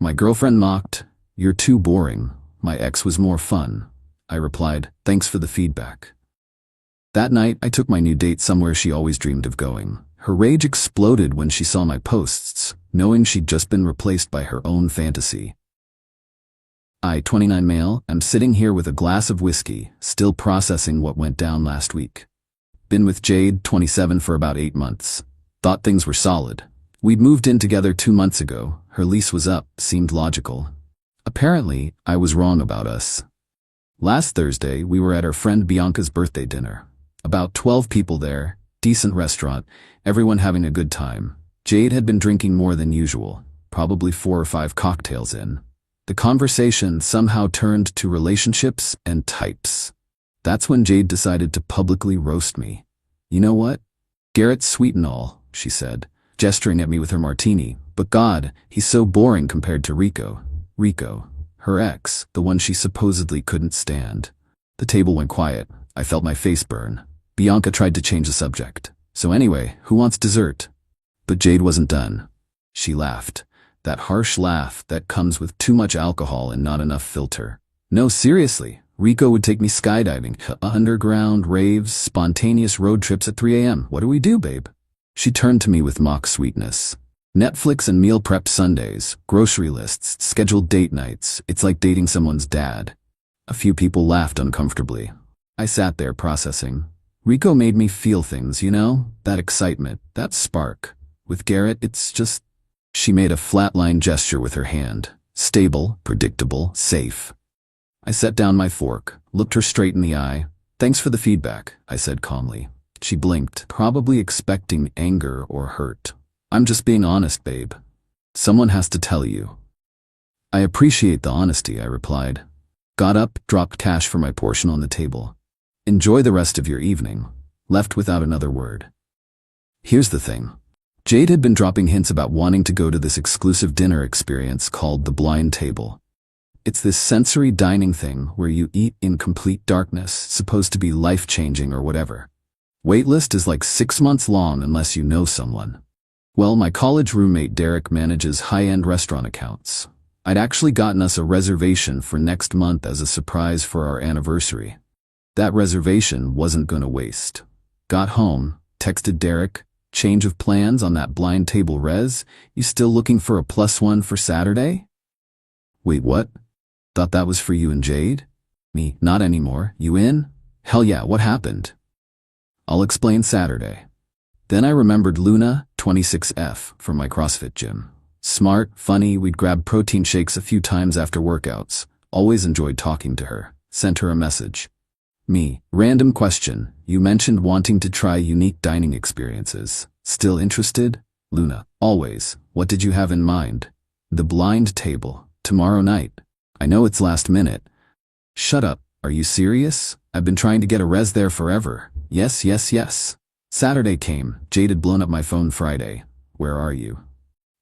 My girlfriend mocked, "You're too boring. My ex was more fun." I replied, "Thanks for the feedback." That night, I took my new date somewhere she always dreamed of going. Her rage exploded when she saw my posts, knowing she'd just been replaced by her own fantasy. I, 29 male, am sitting here with a glass of whiskey, still processing what went down last week. Been with Jade, 27, for about 8 months. Thought things were solid. We'd moved in together 2 months ago. Her lease was up, seemed logical. Apparently, I was wrong about us. Last Thursday, we were at our friend Bianca's birthday dinner. About 12 people there, decent restaurant, everyone having a good time. Jade had been drinking more than usual, probably 4 or 5 cocktails in. The conversation somehow turned to relationships and types. That's when Jade decided to publicly roast me. "You know what? Garrett's sweet and all," she said, gesturing at me with her martini, "but God, he's so boring compared to Rico." Rico, her ex, the one she supposedly couldn't stand. The table went quiet. I felt my face burn. Bianca tried to change the subject. "So anyway, who wants dessert?" But Jade wasn't done. She laughed. That harsh laugh that comes with too much alcohol and not enough filter. "No, seriously. Rico would take me skydiving, underground raves, spontaneous road trips at 3 a.m. What do we do, babe?" She turned to me with mock sweetness. "Netflix and meal prep Sundays, grocery lists, scheduled date nights. It's like dating someone's dad." A few people laughed uncomfortably. I sat there processing. Rico made me feel things, you know? That excitement, that spark. With Garrett, it's just... She made a flatline gesture with her hand. Stable, predictable, safe. I set down my fork, looked her straight in the eye. "Thanks for the feedback," I said calmly. She blinked, probably expecting anger or hurt. "I'm just being honest, babe. Someone has to tell you." "I appreciate the honesty," I replied. Got up, dropped cash for my portion on the table. "Enjoy the rest of your evening." Left without another word. Here's the thing. Jade had been dropping hints about wanting to go to this exclusive dinner experience called the Blind Table. It's this sensory dining thing where you eat in complete darkness, supposed to be life-changing or whatever. Waitlist is like 6 months long unless you know someone. Well, my college roommate Derek manages high-end restaurant accounts. I'd actually gotten us a reservation for next month as a surprise for our anniversary. That reservation wasn't gonna waste. Got home, texted Derek, "Change of plans on that Blind Table res? You still looking for a +1 for Saturday?" "Wait, what? Thought that was for you and Jade?" Me, "Not anymore. You in?" "Hell yeah, what happened?" "I'll explain Saturday." Then I remembered Luna, 26F, from my CrossFit gym. Smart, funny, we'd grab protein shakes a few times after workouts. Always enjoyed talking to her. Sent her a message. Me, "Random question. You mentioned wanting to try unique dining experiences. Still interested?" Luna, "Always. What did you have in mind?" "The Blind Table. Tomorrow night." "I know it's last minute." "Shut up. Are you serious? I've been trying to get a res there forever." Yes, yes, yes. Saturday came. Jade had blown up my phone Friday. "Where are you?"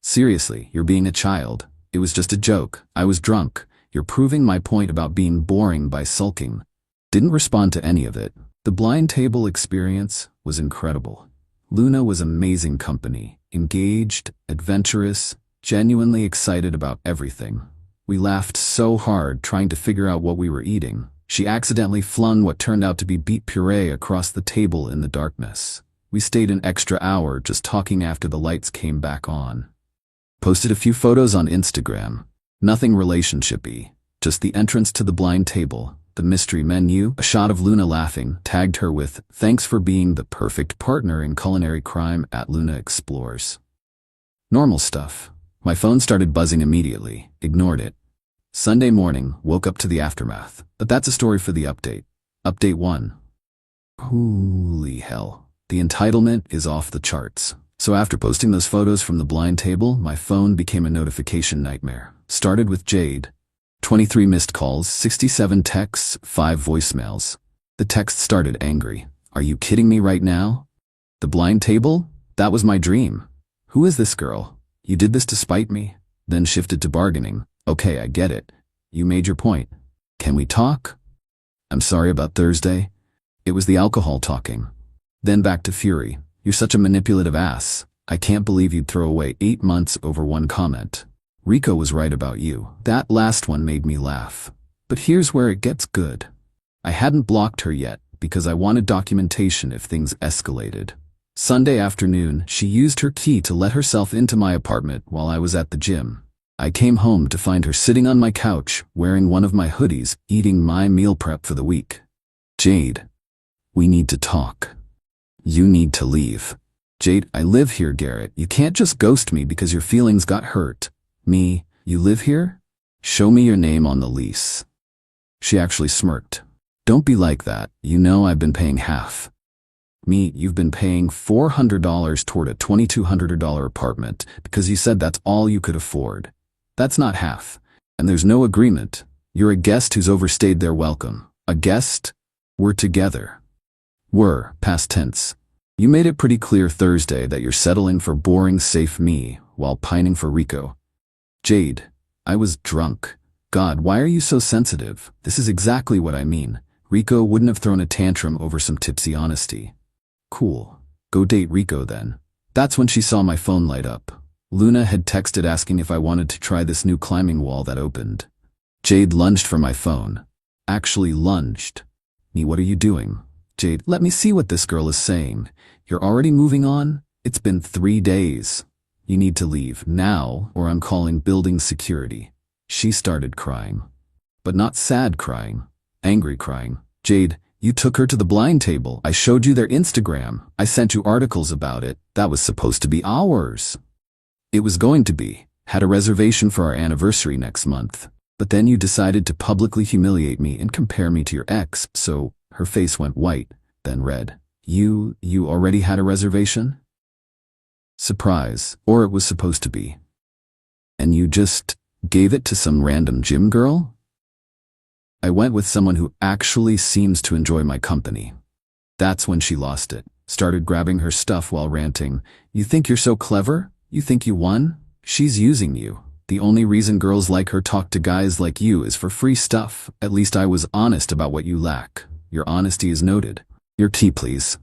"Seriously, you're being a child. It was just a joke. I was drunk. You're proving my point about being boring by sulking." Didn't respond to any of it. The Blind Table experience was incredible. Luna was amazing company, engaged, adventurous, genuinely excited about everything. We laughed so hard trying to figure out what we were eating. She accidentally flung what turned out to be beet puree across the table in the darkness. We stayed an extra hour just talking after the lights came back on. Posted a few photos on Instagram. Nothing relationship-y, just the entrance to the Blind Table, the mystery menu, a shot of Luna laughing, tagged her with, "Thanks for being the perfect partner in culinary crime at Luna Explores." Normal stuff. My phone started buzzing immediately. Ignored it. Sunday morning, woke up to the aftermath. But that's a story for the update. Update 1. Holy hell. The entitlement is off the charts. So after posting those photos from the Blind Table, my phone became a notification nightmare. Started with Jade. 23 missed calls, 67 texts, 5 voicemails. The text started angry. "Are you kidding me right now? The Blind Table? That was my dream. Who is this girl? You did this to spite me?" Then shifted to bargaining. "Okay, I get it. You made your point. Can we talk?" "I'm sorry about Thursday. It was the alcohol talking." Then back to fury. "You're such a manipulative ass. I can't believe you'd throw away 8 months over one comment." Rico was right about you. That last one made me laugh. But here's where it gets good. I hadn't blocked her yet because I wanted documentation if things escalated. Sunday afternoon, she used her key to let herself into my apartment while I was at the gym. I came home to find her sitting on my couch, wearing one of my hoodies, eating my meal prep for the week. Jade, we need to talk. You need to leave. Jade, I live here, Garrett. You can't just ghost me because your feelings got hurt. Me, you live here? Show me your name on the lease. She actually smirked. Don't be like that. You know I've been paying half. Me, you've been paying $400 toward a $2,200 apartment because you said that's all you could afford. That's not half. And there's no agreement. You're a guest who's overstayed their welcome. A guest? We're together. Were, past tense. You made it pretty clear Thursday that you're settling for boring, safe me while pining for Rico. Jade, I was drunk. God, why are you so sensitive? This is exactly what I mean. Rico wouldn't have thrown a tantrum over some tipsy honesty. Cool. Go date Rico then. That's when she saw my phone light up. Luna had texted asking if I wanted to try this new climbing wall that opened. Jade lunged for my phone. Actually lunged. Me, what are you doing? Jade, let me see what this girl is saying. You're already moving on? It's been 3 days. You need to leave now or I'm calling building security. She started crying. But not sad crying. Angry crying. Jade, you took her to the blind table. I showed you their Instagram. I sent you articles about it. That was supposed to be ours. It was going to be. Had a reservation for our anniversary next month. But then you decided to publicly humiliate me and compare me to your ex, so her face went white, then red. You already had a reservation? Surprise. Or it was supposed to be. And you just gave it to some random gym girl? I went with someone who actually seems to enjoy my company. That's when she lost it. Started grabbing her stuff while ranting. You think you're so clever? You think you won? She's using you. The only reason girls like her talk to guys like you is for free stuff. At least I was honest about what you lack. Your honesty is noted. Your tea, please.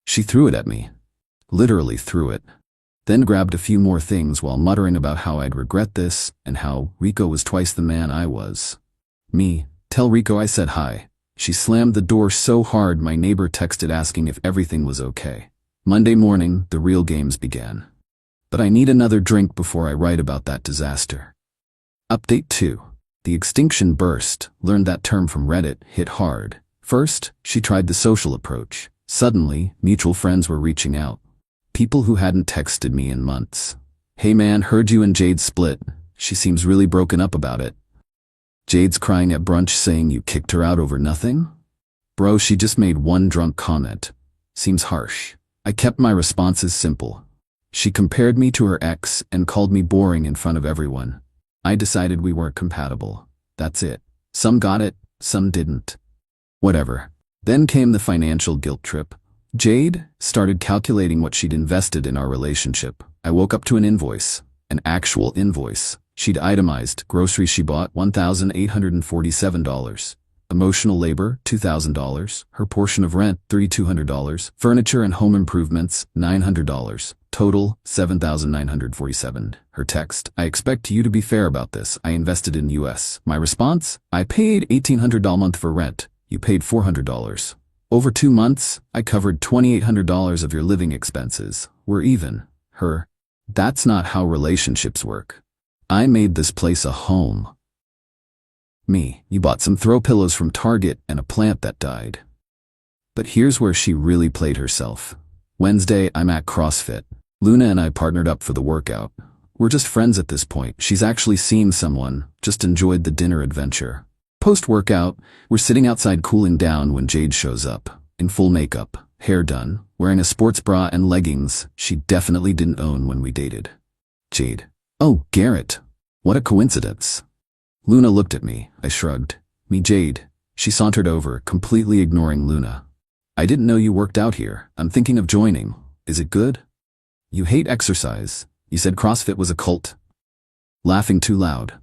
She threw it at me. Literally threw it. Then grabbed a few more things while muttering about how I'd regret this and how Rico was twice the man I was. Me, tell Rico I said hi. She slammed the door so hard my neighbor texted asking if everything was okay. Monday morning, the real games began. But I need another drink before I write about that disaster. Update 2. The extinction burst, learned that term from Reddit, hit hard. First, she tried the social approach. Suddenly, mutual friends were reaching out. People who hadn't texted me in months. Hey man, heard you and Jade split. She seems really broken up about it. Jade's crying at brunch saying you kicked her out over nothing? Bro, she just made one drunk comment. Seems harsh. I kept my responses simple. She compared me to her ex and called me boring in front of everyone. I decided we weren't compatible. That's it. Some got it, some didn't. Whatever. Then came the financial guilt trip. Jade started calculating what she'd invested in our relationship. I woke up to an invoice. An actual invoice. She'd itemized groceries she bought $1,847. Emotional labor, $2,000. Her portion of rent, $3,200. Furniture and home improvements, $900. Total, $7,947. Her text, I expect you to be fair about this. I invested in US. My response, I paid $1,800 a month for rent. You paid $400. Over 2 months, I covered $2,800 of your living expenses. We're even. Her, that's not how relationships work. I made this place a home. Me, you bought some throw pillows from Target and a plant that died. But here's where she really played herself. Wednesday, I'm at CrossFit. Luna and I partnered up for the workout. We're just friends at this point. She's actually seen someone, just enjoyed the dinner adventure. Post-workout, we're sitting outside cooling down when Jade shows up, in full makeup, hair done, wearing a sports bra and leggings she definitely didn't own when we dated. Jade. Oh, Garrett. What a coincidence. Luna looked at me. I shrugged. Me, Jade. She sauntered over, completely ignoring Luna. I didn't know you worked out here. I'm thinking of joining. Is it good? You hate exercise. You said CrossFit was a cult. Laughing too loud.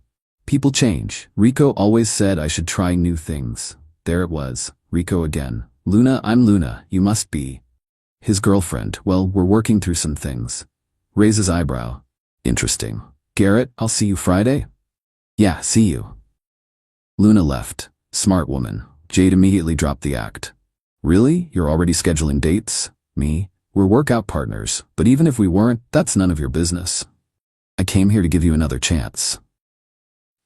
People change. Rico always said I should try new things. There it was. Rico again. Luna, I'm Luna. You must be his girlfriend. Well, we're working through some things. Raises eyebrow. Interesting. Garrett, I'll see you Friday? Yeah, see you. Luna left. Smart woman. Jade immediately dropped the act. Really? You're already scheduling dates? Me? We're workout partners, but even if we weren't, that's none of your business. I came here to give you another chance.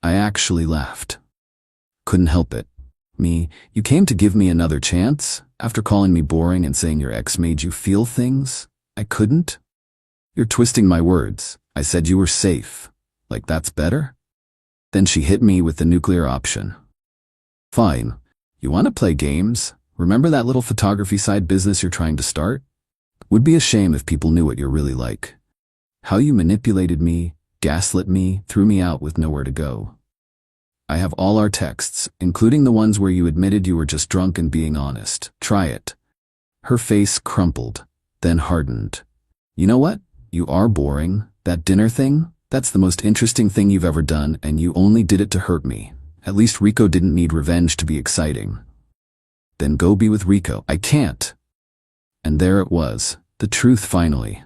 I actually laughed. Couldn't help it. Me, you came to give me another chance? After calling me boring and saying your ex made you feel things? I couldn't? You're twisting my words. I said you were safe. Like that's better? Then she hit me with the nuclear option. Fine. You want to play games? Remember that little photography side business you're trying to start? Would be a shame if people knew what you're really like. How you manipulated me, gaslit me, threw me out with nowhere to go. I have all our texts, including the ones where you admitted you were just drunk and being honest. Try it. Her face crumpled, then hardened. You know what? You are boring. That dinner thing? That's the most interesting thing you've ever done, and you only did it to hurt me. At least Rico didn't need revenge to be exciting. Then go be with Rico. I can't. And there it was, the truth finally.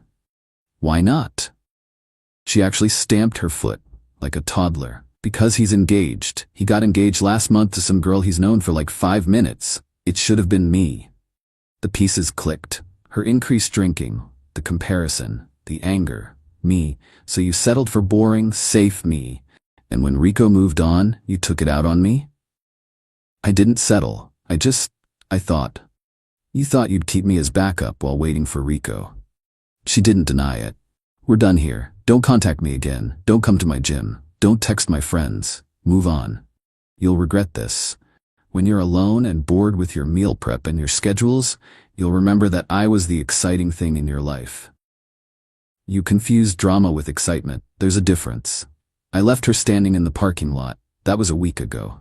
Why not? She actually stamped her foot, like a toddler. Because he's engaged. He got engaged last month to some girl he's known for like 5 minutes. It should have been me. The pieces clicked. Her increased drinking, the comparison, the anger, me. So you settled for boring, safe me. And when Rico moved on, you took it out on me? I didn't settle. I thought. You thought you'd keep me as backup while waiting for Rico. She didn't deny it. We're done here. Don't contact me again. Don't come to my gym. Don't text my friends. Move on. You'll regret this. When you're alone and bored with your meal prep and your schedules, you'll remember that I was the exciting thing in your life. You confused drama with excitement. There's a difference. I left her standing in the parking lot. That was a week ago.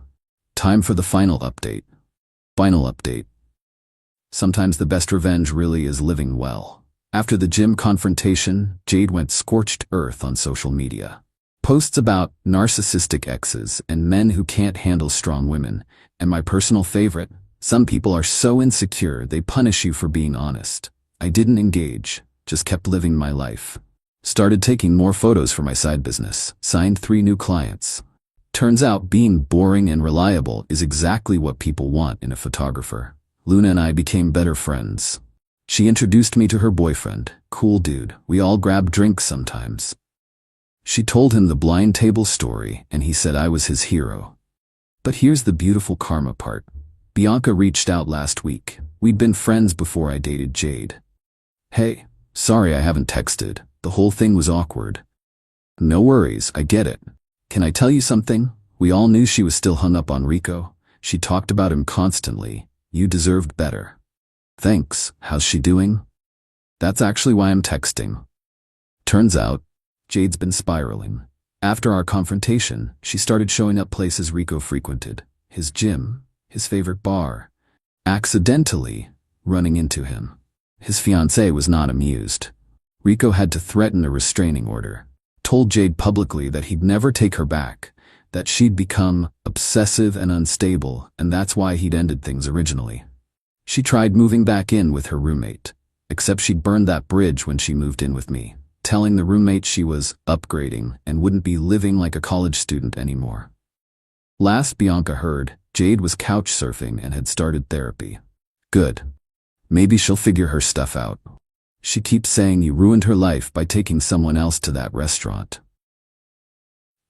Time for the final update. Final update. Sometimes the best revenge really is living well. After the gym confrontation, Jade went scorched earth on social media. Posts about narcissistic exes and men who can't handle strong women, and my personal favorite, some people are so insecure they punish you for being honest. I didn't engage, just kept living my life. Started taking more photos for my side business, signed 3 new clients. Turns out being boring and reliable is exactly what people want in a photographer. Luna and I became better friends. She introduced me to her boyfriend, cool dude. We all grab drinks sometimes. She told him the blind table story, and he said I was his hero. But here's the beautiful karma part. Bianca reached out last week. We'd been friends before I dated Jade. Hey, sorry I haven't texted. The whole thing was awkward. No worries, I get it. Can I tell you something? We all knew she was still hung up on Rico. She talked about him constantly. You deserved better. Thanks. How's she doing? That's actually why I'm texting. Turns out, Jade's been spiraling. After our confrontation, she started showing up places Rico frequented. His gym, his favorite bar. Accidentally running into him. His fiancée was not amused. Rico had to threaten a restraining order. Told Jade publicly that he'd never take her back, that she'd become obsessive and unstable, and that's why he'd ended things originally. She tried moving back in with her roommate, except she'd burned that bridge when she moved in with me, telling the roommate she was upgrading and wouldn't be living like a college student anymore. Last Bianca heard, Jade was couch surfing and had started therapy. Good. Maybe she'll figure her stuff out. She keeps saying you ruined her life by taking someone else to that restaurant.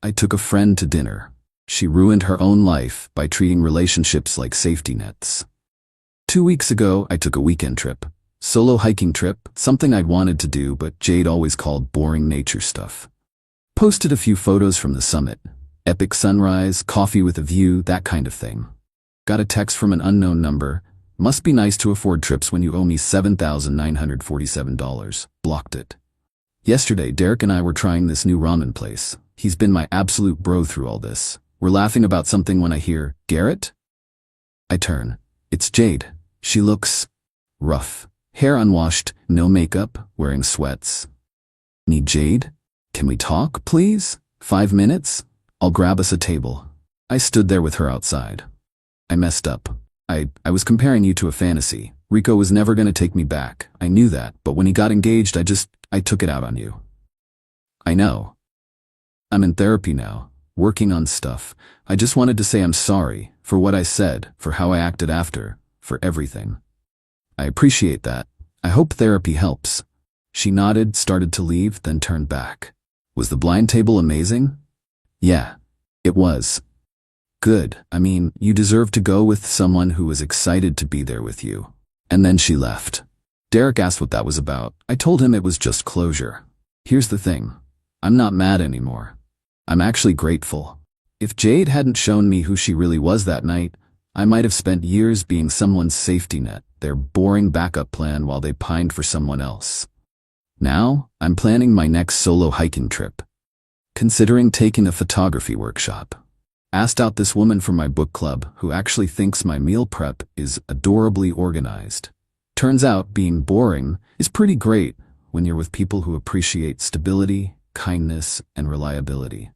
I took a friend to dinner. She ruined her own life by treating relationships like safety nets. 2 weeks ago, I took a weekend trip. Solo hiking trip, something I'd wanted to do but Jade always called boring nature stuff. Posted a few photos from the summit. Epic sunrise, coffee with a view, that kind of thing. Got a text from an unknown number. Must be nice to afford trips when you owe me $7,947. Blocked it. Yesterday, Derek and I were trying this new ramen place. He's been my absolute bro through all this. We're laughing about something when I hear, Garrett? I turn. It's Jade. She looks rough. Hair unwashed, no makeup, wearing sweats. Need Jade? Can we talk, please? 5 minutes? I'll grab us a table. I stood there with her outside. I messed up. I was comparing you to a fantasy. Rico was never going to take me back. I knew that, but when he got engaged, I took it out on you. I know. I'm in therapy now, working on stuff. I just wanted to say I'm sorry for what I said, for how I acted after, for everything. I appreciate that. I hope therapy helps. She nodded, started to leave, then turned back. Was the blind table amazing? Yeah, it was. Good. I mean, you deserve to go with someone who was excited to be there with you. And then she left. Derek asked what that was about. I told him it was just closure. Here's the thing. I'm not mad anymore. I'm actually grateful. If Jade hadn't shown me who she really was that night, I might have spent years being someone's safety net, their boring backup plan while they pined for someone else. Now, I'm planning my next solo hiking trip. Considering taking a photography workshop. Asked out this woman from my book club who actually thinks my meal prep is adorably organized. Turns out being boring is pretty great when you're with people who appreciate stability, kindness, and reliability.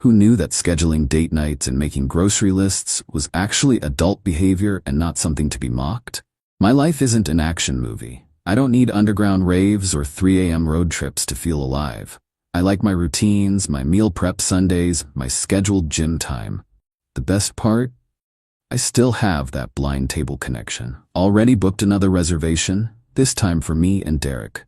Who knew that scheduling date nights and making grocery lists was actually adult behavior and not something to be mocked? My life isn't an action movie. I don't need underground raves or 3 a.m. road trips to feel alive. I like my routines, my meal prep Sundays, my scheduled gym time. The best part? I still have that blind table connection. Already booked another reservation, this time for me and Derek.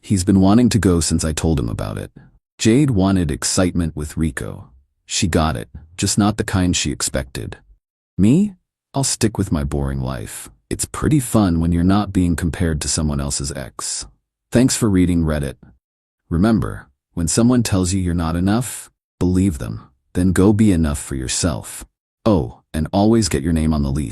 He's been wanting to go since I told him about it. Jade wanted excitement with Rico. She got it, just not the kind she expected. Me? I'll stick with my boring life. It's pretty fun when you're not being compared to someone else's ex. Thanks for reading Reddit. Remember, when someone tells you you're not enough, believe them. Then go be enough for yourself. Oh, and always get your name on the lease.